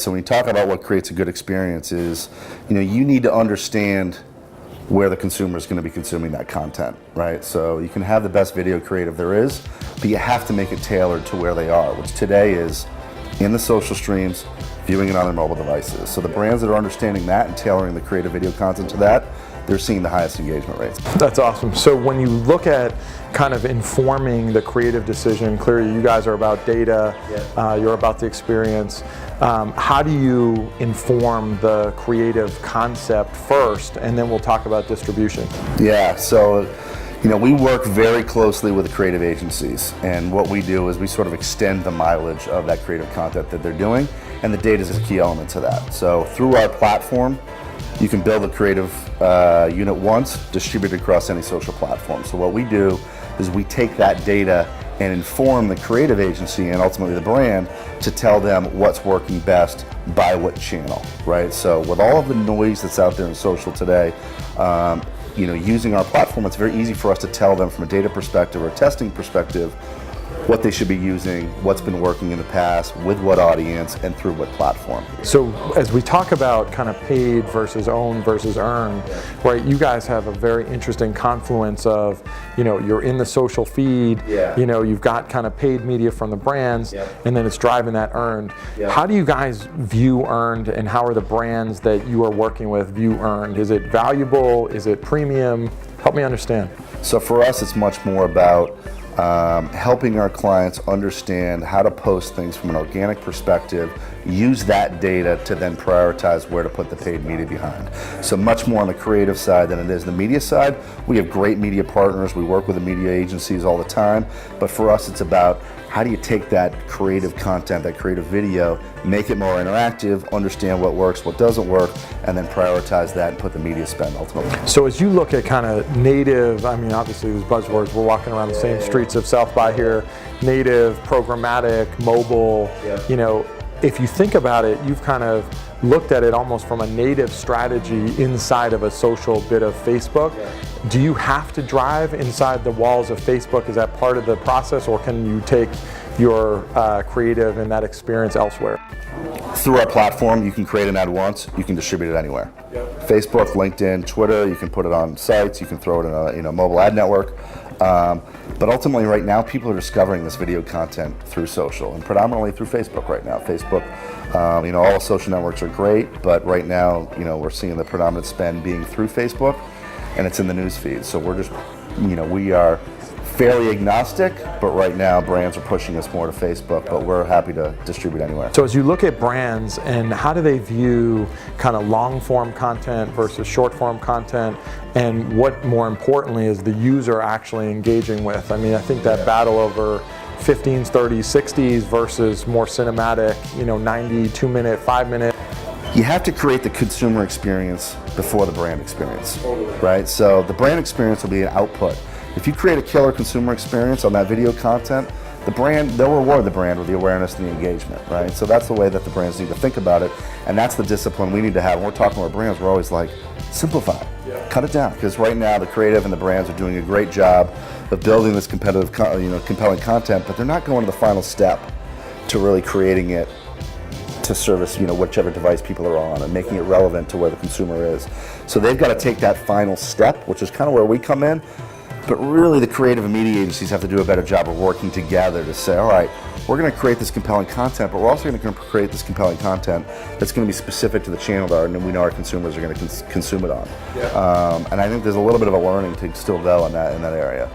So when you talk about what creates a good experience is, you need to understand where the consumer is going to be consuming that content, right? So you can have the best video creative there is, but you have to make it tailored to where they are, which today is in the social streams, viewing it on their mobile devices. So the brands that are understanding that and tailoring the creative video content to that, they're seeing the highest engagement rates. That's awesome. So when you look at kind of informing the creative decision, clearly you guys are about data, you're about the experience. How do you inform the creative concept first, and then we'll talk about distribution? Yeah, so we work very closely with the creative agencies, and what we do is we sort of extend the mileage of that creative content that they're doing, and the data is a key element to that. So through our platform, you can build a creative unit once, distribute it across any social platform. So what we do is we take that data and inform the creative agency and ultimately the brand to tell them what's working best by what channel, right? So with all of the noise that's out there in social today, using our platform, it's very easy for us to tell them from a data perspective or a testing perspective what they should be using, what's been working in the past, with what audience, and through what platform. So as we talk about kind of paid versus owned versus earned, right, you guys have a very interesting confluence of, you're in the social feed, you've got kind of paid media from the brands, and then it's driving that earned. How do you guys view earned, and how are the brands that you are working with view earned? Is it valuable? Is it premium? Help me understand. So for us, it's much more about helping our clients understand how to post things from an organic perspective, use that data to then prioritize where to put the paid media behind. So much more on the creative side than it is the media side. We have great media partners, we work with the media agencies all the time, but for us it's about how do you take that creative content, that creative video, make it more interactive, understand what works, what doesn't work, and then prioritize that and put the media spend ultimately. So as you look at kind of native, obviously these buzzwords, we're walking around the same streets of SXSWi here, native, programmatic, mobile, if you think about it, you've kind of looked at it almost from a native strategy inside of a social bit of Facebook. Do you have to drive inside the walls of Facebook? Is that part of the process, or can you take your creative and that experience elsewhere? Through our platform, you can create an ad once, you can distribute it anywhere. Facebook, LinkedIn, Twitter, you can put it on sites, you can throw it in a mobile ad network. But ultimately right now, people are discovering this video content through social, and predominantly through Facebook right now. Facebook, all the social networks are great, but right now, we're seeing the predominant spend being through Facebook, and it's in the news feed. So we're just, we are fairly agnostic, but right now brands are pushing us more to Facebook, but we're happy to distribute anywhere. So as you look at brands, and how do they view kind of long form content versus short form content, and what more importantly is the user actually engaging with? I think that battle over 15s, 30s, 60s versus more cinematic, 92 minute, 5 minute. You have to create the consumer experience before the brand experience, right? So the brand experience will be an output. If you create a killer consumer experience on that video content, they'll reward the brand with the awareness and the engagement, right? So that's the way that the brands need to think about it, and that's the discipline we need to have. When we're talking with brands, we're always like, simplify, cut it down, because right now the creative and the brands are doing a great job of building this compelling content, but they're not going to the final step to really creating it to service whichever device people are on and making it relevant to where the consumer is. So they've got to take that final step, which is kind of where we come in. But really the creative and media agencies have to do a better job of working together to say, all right, we're going to create this compelling content, but we're also going to create this compelling content that's going to be specific to the channel that we know our consumers are going to consume it on. And I think there's a little bit of a learning to still go in that area.